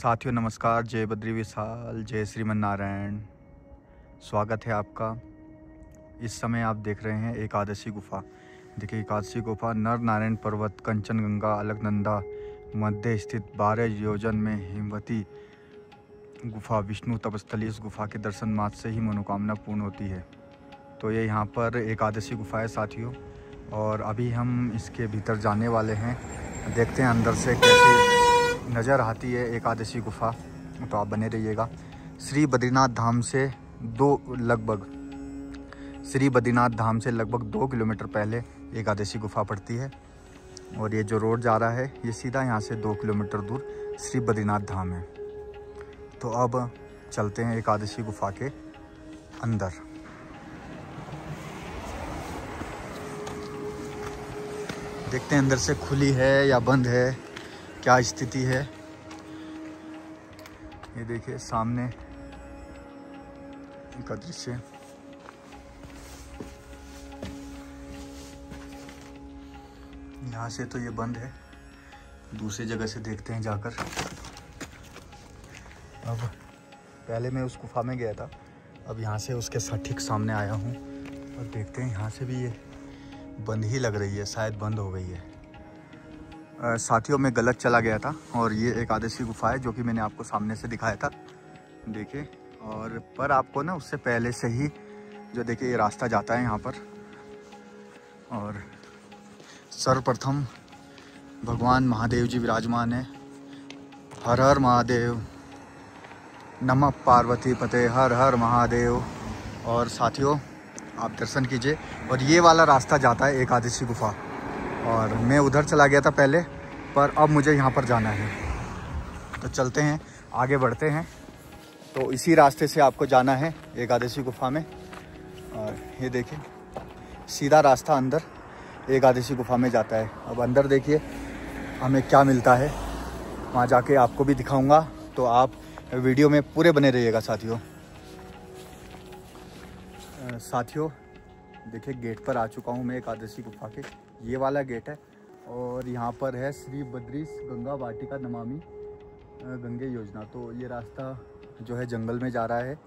साथियों नमस्कार, जय बद्री विशाल, जय श्रीमन नारायण। स्वागत है आपका। इस समय आप देख रहे हैं एकादशी गुफा। देखिए एकादशी गुफा नर नारायण पर्वत, कंचनगंगा, अलकनंदा मध्य स्थित 12 योजन में हिमवती गुफा विष्णु तपस्थली। इस गुफा के दर्शन मात्र से ही मनोकामना पूर्ण होती है। तो ये यहाँ पर एकादशी गुफा है साथियों, और अभी हम इसके भीतर जाने वाले हैं। देखते हैं अंदर से कैसी नज़र आती है एकादशी गुफा। तो आप बने रहिएगा। श्री बद्रीनाथ धाम से लगभग 2 किलोमीटर पहले एकादशी गुफा पड़ती है, और ये जो रोड जा रहा है ये सीधा यहाँ से 2 किलोमीटर दूर श्री बद्रीनाथ धाम है। तो अब चलते हैं एकादशी गुफा के अंदर। देखते हैं अंदर से खुली है या बंद है, क्या स्थिति है। ये देखिए सामने का दृश्य। यहाँ से तो ये बंद है, दूसरी जगह से देखते हैं जाकर। अब पहले मैं उस गुफा में गया था, अब यहाँ से उसके ठीक सामने आया हूँ, और देखते हैं यहाँ से भी ये बंद ही लग रही है, शायद बंद हो गई है। साथियों मैं गलत चला गया था, और ये एकादशी गुफा है जो कि मैंने आपको सामने से दिखाया था, देखिए। और पर आपको ना उससे पहले से ही जो देखिए ये रास्ता जाता है यहाँ पर। और सर्वप्रथम भगवान महादेव जी विराजमान है। हर हर महादेव, नमः पार्वती पते, हर हर महादेव। और साथियों आप दर्शन कीजिए, और ये वाला रास्ता जाता है एकादशी गुफा, और मैं उधर चला गया था पहले, पर अब मुझे यहाँ पर जाना है। तो चलते हैं, आगे बढ़ते हैं। तो इसी रास्ते से आपको जाना है एकादशी गुफा में। और ये देखिए सीधा रास्ता अंदर एकादशी गुफा में जाता है। अब अंदर देखिए हमें क्या मिलता है, वहाँ जाके आपको भी दिखाऊंगा। तो आप वीडियो में पूरे बने रहिएगा साथियों। साथियों देखिए गेट पर आ चुका हूँ मैं एकादशी गुफा के। ये वाला गेट है, और यहाँ पर है श्री बद्रीश गंगा वाटिका नमामि गंगे योजना। तो ये रास्ता जो है जंगल में जा रहा है,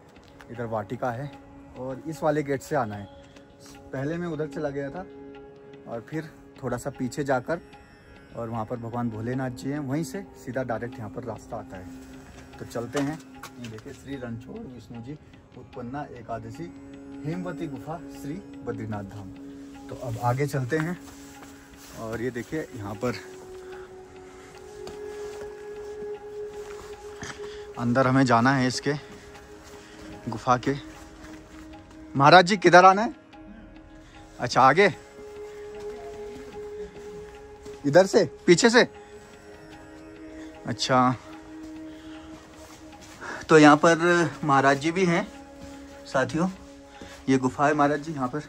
इधर वाटिका है, और इस वाले गेट से आना है। पहले मैं उधर चला गया था, और फिर थोड़ा सा पीछे जाकर, और वहाँ पर भगवान भोलेनाथ जी हैं, वहीं से सीधा डायरेक्ट यहाँ पर रास्ता आता है। तो चलते हैं। ये देखिए श्री रणछोड़ विष्णु जी उत्पन्ना एकादशी हिमवती गुफा श्री बद्रीनाथ धाम। तो अब आगे चलते हैं, और ये देखिए यहाँ पर अंदर हमें जाना है इसके गुफा के। महाराज जी किधर आना है? अच्छा आगे, इधर से पीछे से। अच्छा तो यहाँ पर महाराज जी भी हैं साथियों। ये गुफा है महाराज जी, यहाँ पर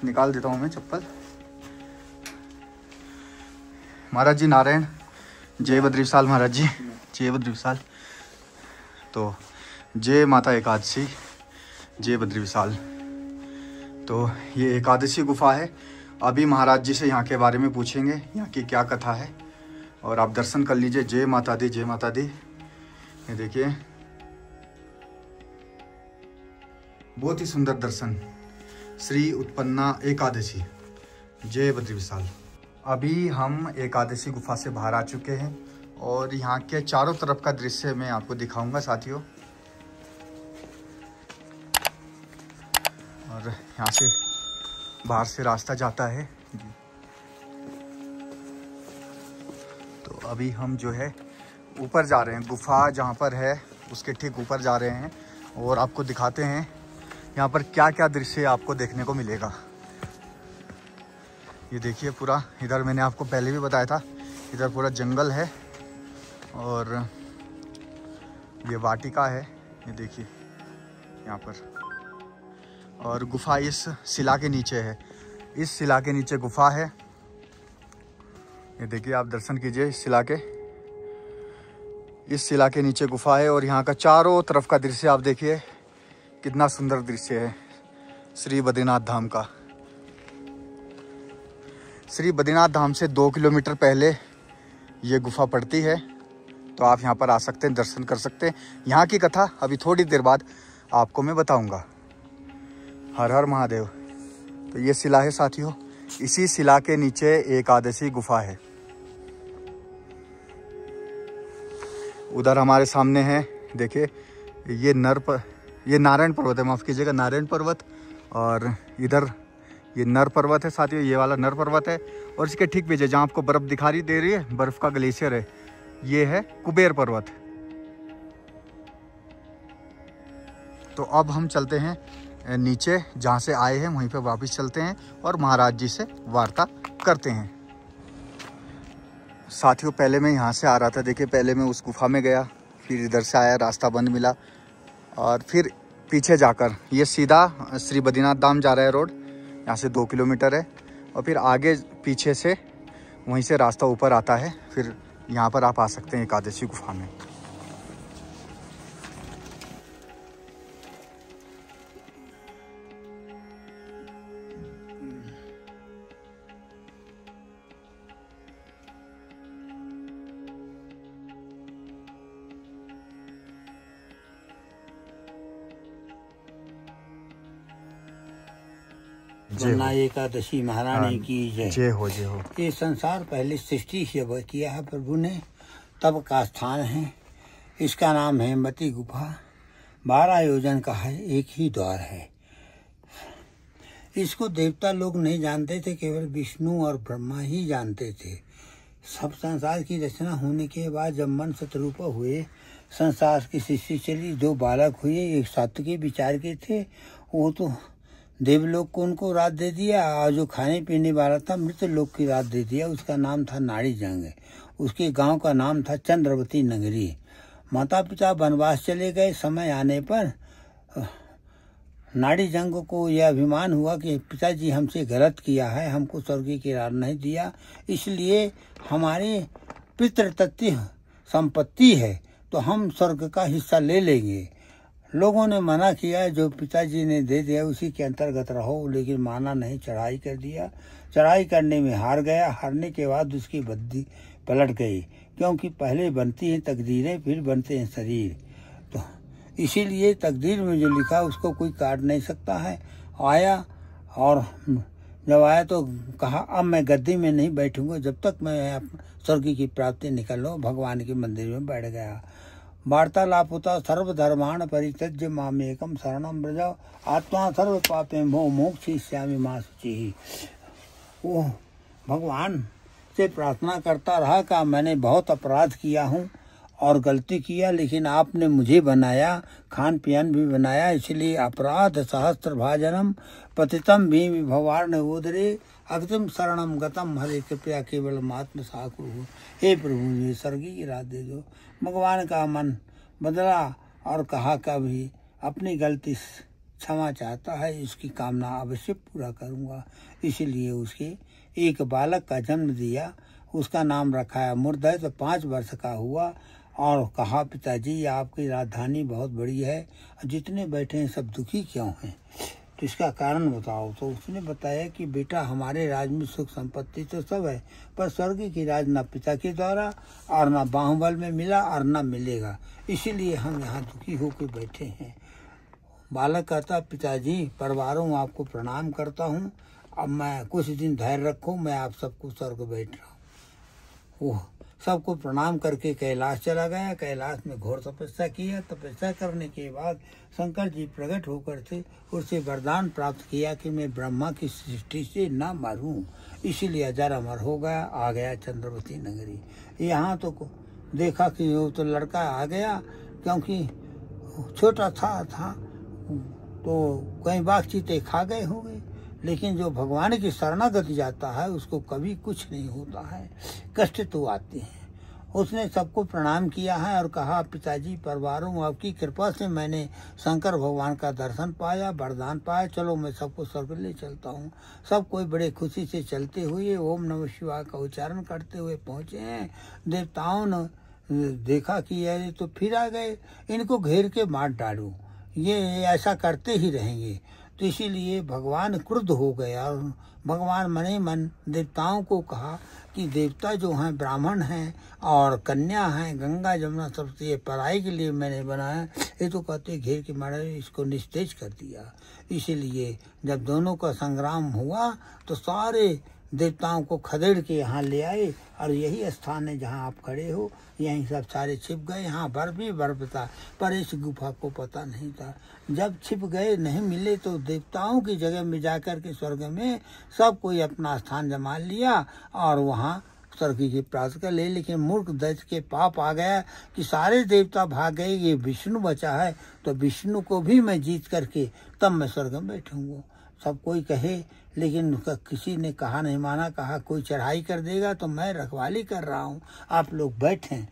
निकाल देता हूँ मैं चप्पल। महाराज जी नारायण, जय बद्री विशाल। महाराज जी जय बद्री विशाल। तो जय माता एकादशी, जय बद्री विशाल। तो ये एकादशी गुफा है। अभी महाराज जी से यहाँ के बारे में पूछेंगे, यहाँ की क्या कथा है, और आप दर्शन कर लीजिए। जय माता दी, जय माता दी। ये देखिए बहुत ही सुंदर दर्शन। श्री उत्पन्ना एकादशी, जय बद्री विशाल। अभी हम एकादशी गुफा से बाहर आ चुके हैं, और यहाँ के चारों तरफ का दृश्य मैं आपको दिखाऊंगा साथियों। और यहाँ से बाहर से रास्ता जाता है। तो अभी हम जो है ऊपर जा रहे हैं, गुफा जहाँ पर है उसके ठीक ऊपर जा रहे हैं, और आपको दिखाते हैं यहाँ पर क्या क्या दृश्य आपको देखने को मिलेगा। ये देखिए पूरा, इधर मैंने आपको पहले भी बताया था, इधर पूरा जंगल है, और ये वाटिका है। ये देखिए यहाँ पर, और गुफा इस शिला के नीचे है। इस शिला के नीचे गुफा है। ये देखिए आप दर्शन कीजिए इस शिला के। इस शिला के नीचे गुफा है, और यहाँ का चारों तरफ का दृश्य आप देखिए कितना सुंदर दृश्य है श्री बद्रीनाथ धाम का। श्री बद्रीनाथ धाम से 2 किलोमीटर पहले ये गुफा पड़ती है। तो आप यहाँ पर आ सकते हैं, दर्शन कर सकते हैं। यहाँ की कथा अभी थोड़ी देर बाद आपको मैं बताऊँगा। हर हर महादेव। तो ये शिला है साथियों, इसी शिला के नीचे एकादशी गुफा है। उधर हमारे सामने है, देखिए ये ये नारायण पर्वत है, माफ़ कीजिएगा, नारायण पर्वत। और इधर ये नर पर्वत है साथियों, ये वाला नर पर्वत है। और इसके ठीक पीछे जहाँ आपको बर्फ़ दिखाई दे रही है, बर्फ़ का ग्लेशियर है, ये है कुबेर पर्वत। तो अब हम चलते हैं नीचे, जहाँ से आए हैं वहीं पे वापस चलते हैं और महाराज जी से वार्ता करते हैं। साथियों पहले मैं यहाँ से आ रहा था, देखिए पहले मैं उस गुफा में गया, फिर इधर से आया, रास्ता बंद मिला, और फिर पीछे जाकर ये सीधा श्री बद्रीनाथ धाम जा रहा है रोड, यहाँ से 2 किलोमीटर है। और फिर आगे पीछे से वहीं से रास्ता ऊपर आता है, फिर यहाँ पर आप आ सकते हैं एकादशी गुफा में। गंगा एकादशी महारानी की जय। जय हो जय हो। ये संसार पहले सृष्टि से किया है प्रभु ने, तब का स्थान है। इसका नाम है मति गुफा। 12 योजन का है, एक ही द्वार है। इसको देवता लोग नहीं जानते थे, केवल विष्णु और ब्रह्मा ही जानते थे। सब संसार की रचना होने के बाद जब मन शत्रुपा हुए, संसार की सृष्टि चली, 2 बालक हुए, एक सात्विकी विचार के थे, वो तो देवलोक को उनको रात दे दिया, और जो खाने पीने वाला था मृत लोक की रात दे दिया। उसका नाम था नाड़ी जंग। उसके गांव का नाम था चंद्रवती नगरी। माता पिता वनवास चले गए। समय आने पर नाड़ी जंग को यह अभिमान हुआ कि पिताजी हमसे गलत किया है, हमको स्वर्ग की रात नहीं दिया, इसलिए हमारे पितृतत्व संपत्ति है तो हम स्वर्ग का हिस्सा ले लेंगे। लोगों ने मना किया, जो पिताजी ने दे दिया उसी के अंतर्गत रहो, लेकिन माना नहीं, चढ़ाई कर दिया। चढ़ाई करने में हार गया। हारने के बाद उसकी बुद्धि पलट गई, क्योंकि पहले बनती हैं तकदीरें, फिर बनते हैं शरीर। तो इसीलिए तकदीर में जो लिखा उसको कोई काट नहीं सकता है। आया, और जब आया तो कहा अब मैं गद्दी में नहीं बैठूंगा जब तक मैं स्वर्ग की प्राप्ति निकल लो। भगवान के मंदिर में बैठ गया। वार्तालाप होता, सर्वधर्माण परित्यज्य मामेकम शरणं व्रज आत्मा सर्व पापे मोक्षयिष्यामि मा शुचिः। वो भगवान से प्रार्थना करता रहा कि मैंने बहुत अपराध किया हूँ और गलती किया, लेकिन आपने मुझे बनाया, खान पियन भी बनाया, इसलिए अपराध सहस्त्र भाजनम पतितम भी भवार्ण उदरे अगतम शरणम गतम हरे कृपया केवल मात्म साकुर। हे प्रभु मुझे स्वर्ग की रात दे दो। भगवान का मन बदला और कहा कभी अपनी गलती क्षमा चाहता है, इसकी कामना अवश्य पूरा करूंगा। इसलिए उसके एक बालक का जन्म दिया, उसका नाम रखा है मुर्दय। तो 5 वर्ष का हुआ और कहा पिताजी आपकी राजधानी बहुत बड़ी है, जितने बैठे हैं सब दुखी क्यों हैं, तो इसका कारण बताओ। तो उसने बताया कि बेटा हमारे राज में सुख संपत्ति तो सब है, पर स्वर्ग की राज न पिता के द्वारा और न बाहुबल में मिला और न मिलेगा, इसीलिए हम यहाँ दुखी होकर बैठे हैं। बालक कहता पिताजी परवारों आपको प्रणाम करता हूँ, अब मैं कुछ दिन धैर्य रखो, मैं आप सबको स्वर्ग बैठ रहा हूँ। वो सबको प्रणाम करके कैलाश चला गया। कैलाश में घोर तपस्या किया। तपस्या करने के बाद शंकर जी प्रकट होकर थे, उससे वरदान प्राप्त किया कि मैं ब्रह्मा की सृष्टि से ना मरूं, इसीलिए अजर अमर हो गया। आ गया चंद्रवती नगरी। यहाँ तो देखा कि वो तो लड़का आ गया, क्योंकि छोटा था तो कई बाग चीते खा गए होंगे, लेकिन जो भगवान की शरणागति जाता है उसको कभी कुछ नहीं होता है, कष्ट तो आते हैं। उसने सबको प्रणाम किया है और कहा पिताजी परवारों आपकी कृपा से मैंने शंकर भगवान का दर्शन पाया, वरदान पाया, चलो मैं सबको स्वर्ग ले चलता हूँ। सब कोई बड़े खुशी से चलते हुए ओम नमः शिवाय का उच्चारण करते हुए पहुँचे हैं। देवताओं ने देखा कि ये तो फिर आ गए, इनको घेर के मार डालो, ये ऐसा करते ही रहेंगे। तो इसीलिए भगवान क्रुद्ध हो गए और भगवान मने मन देवताओं को कहा कि देवता जो हैं ब्राह्मण हैं और कन्या हैं, गंगा जमुना सबसे ये पढ़ाई के लिए मैंने बनाया, ये तो कहते घेर के मारे इसको निस्तेज कर दिया। इसीलिए जब दोनों का संग्राम हुआ तो सारे देवताओं को खदेड़ के यहाँ ले आए और यही स्थान है जहाँ आप खड़े हो, यहीं सब सारे छिप गए। यहाँ बर्फ ही बर्फ था, पर इस गुफा को पता नहीं था। जब छिप गए नहीं मिले तो देवताओं की जगह में जाकर के स्वर्ग में सब कोई अपना स्थान जमा लिया और वहाँ स्वर्ग की प्राप्त कर ले। लेकिन मूर्ख दैत्य के पाप आ गया कि सारे देवता भाग गए, ये विष्णु बचा है, तो विष्णु को भी मैं जीत करके तब मैं स्वर्ग में बैठूंगा। सब कोई कहे, लेकिन किसी ने कहा नहीं माना, कहा कोई चढ़ाई कर देगा तो मैं रखवाली कर रहा हूँ, आप लोग बैठें,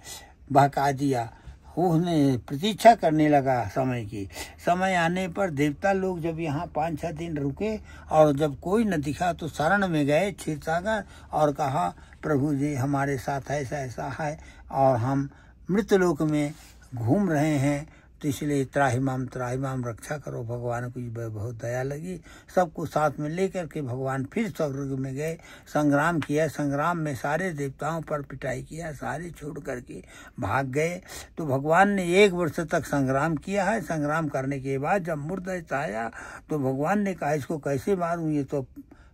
बहका दिया। उसने प्रतीक्षा करने लगा समय की। समय आने पर देवता लोग जब यहाँ 5-6 दिन रुके और जब कोई न दिखा तो शरण में गए क्षीरसागर और कहा प्रभु जी हमारे साथ ऐसा ऐसा है और हम मृतलोक में घूम रहे हैं, तो इसलिए त्राहिमाम रक्षा करो। भगवान को बहुत दया लगी, सबको साथ में लेकर के भगवान फिर स्वर्ग में गए, संग्राम किया। संग्राम में सारे देवताओं पर पिटाई किया, सारे छोड़ करके भाग गए। तो भगवान ने 1 वर्ष तक संग्राम किया है। संग्राम करने के बाद जब मूर्त आया तो भगवान ने कहा इसको कैसे मारूं, ये तो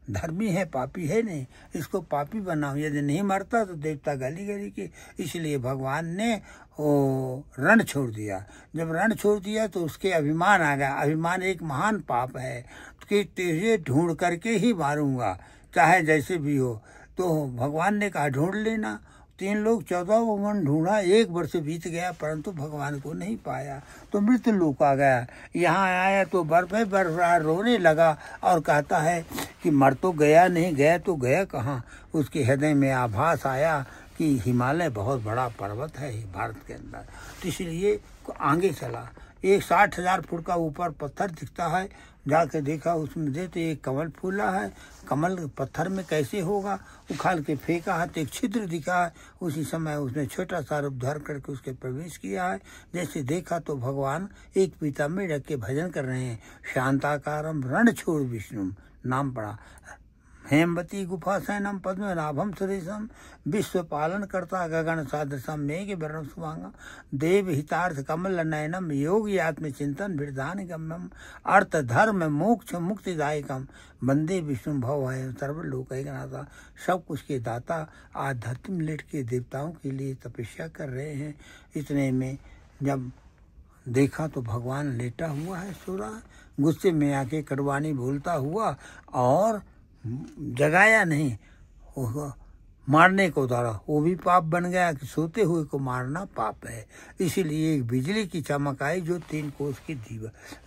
धर्मी है, पापी है नहीं, इसको पापी बनाओ। यदि नहीं मरता तो देवता गाली गली के। इसलिए भगवान ने वो रण छोड़ दिया। जब रण छोड़ दिया तो उसके अभिमान आ गया। अभिमान एक महान पाप है कि तुझे ढूंढ करके ही मारूंगा, चाहे जैसे भी हो। तो भगवान ने कहा ढूंढ लेना। 3 लोग 14 वन ढूंढा, 1 वर्ष बीत गया परंतु भगवान को नहीं पाया। तो मृत लोक आ गया। यहाँ आया तो बर्फ रोने लगा और कहता है कि मर तो गया नहीं, गया तो गया कहाँ। उसके हृदय में आभास आया कि हिमालय बहुत बड़ा पर्वत है भारत के अंदर। तो इसलिए आगे चला। एक 60,000 फुट का ऊपर पत्थर दिखता है, जाके देखा उसमें देते एक कमल फूला है। कमल पत्थर में कैसे होगा, उखाड़ के फेंका है तो एक छिद्र दिखा है। उसी समय उसने छोटा सा रूप धर करके उसके प्रवेश किया है। जैसे देखा तो भगवान एक पीता में रख के भजन कर रहे हैं। शांताकारम रण छोड़ विष्णु नाम पड़ा। हेमवती गुफा सैनम पद्मनाभम सुरेशम विश्व पालन करता गगन सादृशम मेघ वर्ण सुभांगम देव हितार्थ कमल नयनम योगी आत्मचिंतन विधान गम्यम अर्थ धर्म मोक्ष मुक्तिदायकम वंदे विष्णु भव है सर्वलोक नाथा। सब कुछ के दाता आज धरती में लेट के देवताओं के लिए तपस्या कर रहे हैं। इतने में जब देखा तो भगवान लेटा हुआ है, सो रहा है। गुस्से में आके कड़वानी बोलता हुआ और जगाया नहीं, मारने को उतारा। वो भी पाप बन गया कि सोते हुए को मारना पाप है। इसीलिए एक बिजली की चमक आई जो 3 कोस की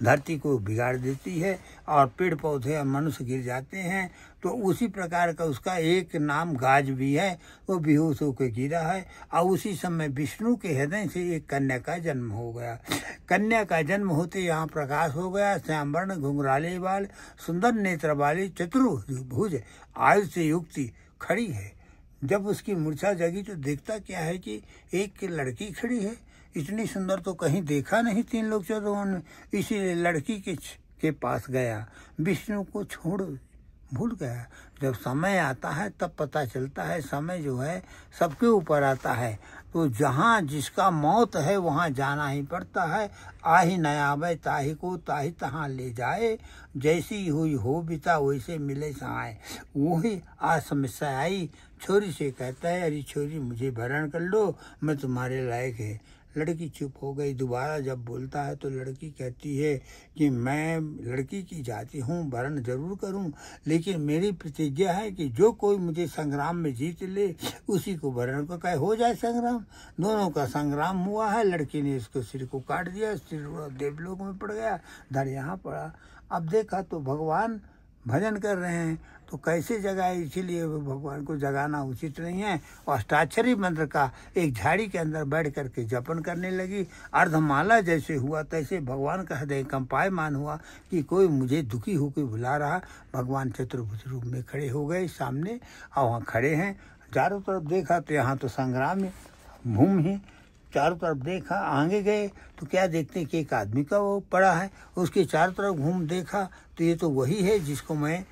धरती को बिगाड़ देती है और पेड़ पौधे और मनुष्य गिर जाते हैं। तो उसी प्रकार का उसका एक नाम गाज भी है, वो बेहोश होकर गिरा है। और उसी समय विष्णु के हृदय से एक कन्या का जन्म हो गया। कन्या का जन्म होते यहाँ प्रकाश हो गया। श्यामवर्ण घुंघराले बाल सुंदर नेत्र वाली चतुर्भुज आयु से युक्ति खड़ी है। जब उसकी मूर्छा जगी तो देखता क्या है कि एक लड़की खड़ी है। इतनी सुंदर तो कहीं देखा नहीं 3 लोग 14 में। इसीलिए लड़की के पास गया, विष्णु को छोड़ भूल गया। जब समय आता है तब पता चलता है समय जो है सबके ऊपर आता है। तो जहाँ जिसका मौत है वहाँ जाना ही पड़ता है। आही न आवे ताही को ताही तहाँ ले जाए, जैसी हुई हो बिता वैसे मिले सहाय। वही आज समस्या आई। छोरी से कहता है अरे छोरी मुझे वरण कर लो, मैं तुम्हारे लायक है। लड़की चुप हो गई। दोबारा जब बोलता है तो लड़की कहती है कि मैं लड़की की जाति हूँ, वरण जरूर करूँ, लेकिन मेरी प्रतिज्ञा है कि जो कोई मुझे संग्राम में जीत ले उसी को वरण को कहे हो जाए संग्राम। दोनों का संग्राम हुआ है। लड़की ने इसको सिर को काट दिया, सिर देवलोक में पड़ गया, धड़ यहाँ पड़ा। अब देखा तो भगवान भजन कर रहे हैं तो कैसे जगाए, इसीलिए भगवान को जगाना उचित नहीं है। और अष्टाक्षरी मंत्र का एक झाड़ी के अंदर बैठ करके जपन करने लगी। अर्धमाला जैसे हुआ तैसे भगवान का हृदय कंपायमान हुआ कि कोई मुझे दुखी होकर बुला रहा। भगवान चतुर्भुज रूप में खड़े हो गए सामने और वहाँ खड़े हैं। चारों तरफ देखा तो यहाँ तो संग्राम है, भूमि है। चारों तरफ देखा, आगे गए तो क्या देखते कि एक आदमी का वो पड़ा है, उसके चारों तरफ घूम देखा तो ये तो वही है जिसको मैं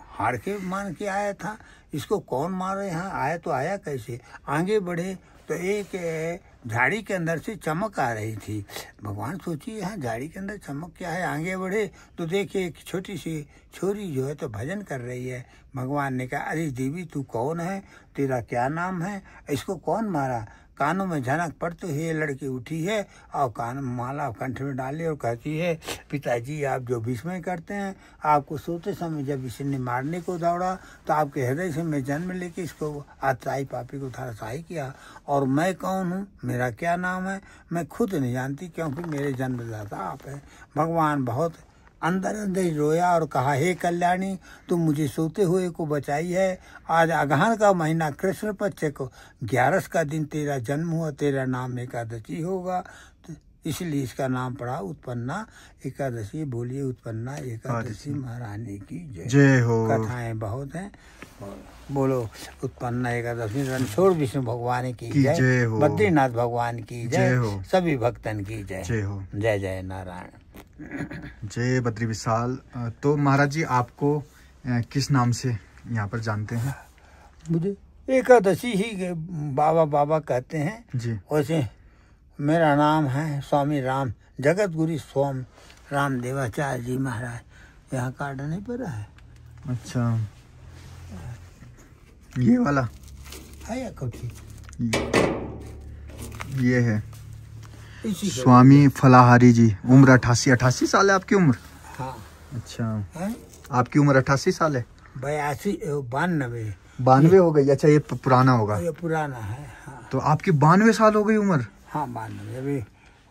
हार के मान के आया था। इसको कौन मारे, यहाँ आया तो आया कैसे। आगे बढ़े तो एक झाड़ी के अंदर से चमक आ रही थी। भगवान सोचिए यहाँ झाड़ी के अंदर चमक क्या है। आगे बढ़े तो देखे एक छोटी सी छोरी जो है तो भजन कर रही है। भगवान ने कहा, अरे देवी तू कौन है, तेरा क्या नाम है, इसको कौन मारा। कानों में झनक पड़ते हुए लड़की उठी है और कान माला कंठ में डाली और कहती है, पिताजी आप जो विस्मय करते हैं, आपको सोते समय जब इसने मारने को दौड़ा तो आपके हृदय से मैं जन्म लेके इसको आत्ताई पापी को धराशायी किया। और मैं कौन हूँ, मेरा क्या नाम है, मैं खुद नहीं जानती क्योंकि मेरे जन्मदाता आप हैं। भगवान बहुत अंदर अंदर रोया और कहा, हे कल्याणी तुम मुझे सोते हुए को बचाई है। आज अगहन का महीना कृष्ण पक्ष को 11 का दिन तेरा जन्म हुआ, तेरा नाम एकादशी होगा, तो इसलिए इसका नाम पड़ा उत्पन्ना एकादशी। बोलिए उत्पन्ना एकादशी महारानी की जय हो। कथाएं बहुत हैं, बोलो उत्पन्ना एकादशी। रणछोड़ विष्णु भगवान की जय, बद्रीनाथ भगवान की जय, सभी भक्तन की जय। जय जय नारायण। जय बद्री विशाल। तो महाराज जी आपको किस नाम से यहाँ पर जानते हैं? मुझे एकादशी ही बाबा बाबा कहते हैं जी। वैसे मेरा नाम है स्वामी राम जगत गुरु स्वामी राम देवाचार्य जी महाराज। यहाँ कार्ड नहीं पड़ा है? अच्छा, ये वाला है या कोठी? ये है स्वामी फलाहारी जी। उम्र 88 साल है आपकी उम्र? हाँ। अच्छा है? आपकी उम्र 88 साल है? 92 हो गई। अच्छा ये पुराना होगा? ये पुराना है। हाँ। तो आपकी 92 साल हो गई उम्र? हाँ 92। अभी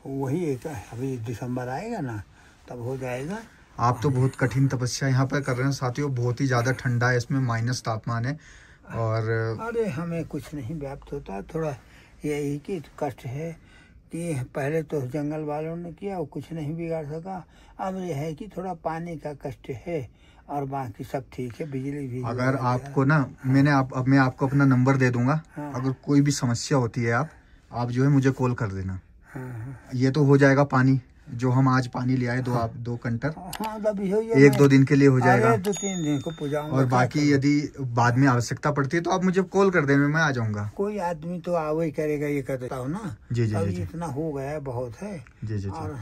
वही एक अभी दिसंबर आएगा ना तब हो जाएगा। आप तो बहुत कठिन तपस्या यहाँ पर कर रहे हैं साथियों। बहुत ही ज्यादा ठंडा है, इसमें माइनस तापमान है। और अरे हमें कुछ नहीं व्याप्त होता, थोड़ा यही कि कष्ट है कि पहले तो जंगल वालों ने किया वो कुछ नहीं बिगाड़ सका। अब यह है कि थोड़ा पानी का कष्ट है और बाकी सब ठीक है। बिजली भी अगर आपको ना मैं आपको अपना नंबर दे दूंगा। हाँ। अगर कोई भी समस्या होती है आप जो है मुझे कॉल कर देना। हाँ। ये तो हो जाएगा पानी जो हम आज पानी ले आए 2 कंटर। हाँ, 1-2 दिन के लिए हो जाएगा। 2-3 दिन को पुजाऊंगा। और बाकी यदि बाद में आवश्यकता पड़ती है तो आप मुझे कॉल कर देना, मैं आ जाऊंगा। कोई आदमी तो आवे ही करेगा, ये कहता हो ना। जी जी जी। इतना हो गया बहुत है। जी जी। और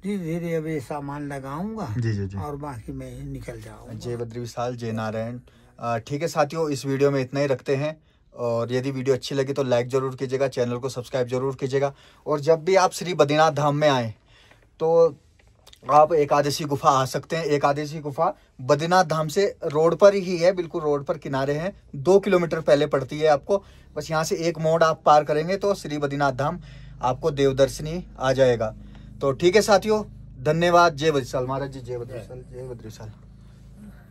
धीरे धीरे अब ये सामान लगाऊंगा। जी जी जी। और बाकी मैं निकल जाऊंगा। जय बद्री विशाल, जय नारायण। ठीक है साथियों, इस वीडियो में इतना ही रखते हैं। और यदि वीडियो अच्छी लगी तो लाइक जरूर कीजिएगा, चैनल को सब्सक्राइब जरूर कीजिएगा। और जब भी आप श्री बद्रीनाथ धाम में आए तो आप एकादशी गुफा आ सकते हैं। एकादशी गुफा बद्रीनाथ धाम से रोड पर ही है, बिल्कुल रोड पर किनारे हैं। 2 किलोमीटर पहले पड़ती है आपको। बस यहाँ से एक मोड़ आप पार करेंगे तो श्री बद्रीनाथ धाम आपको देवदर्शनी आ जाएगा। तो ठीक है साथियों, धन्यवाद। जय बद्री विशाल महाराज जी। जय बद्री विशाल, जय बद्री विशाल।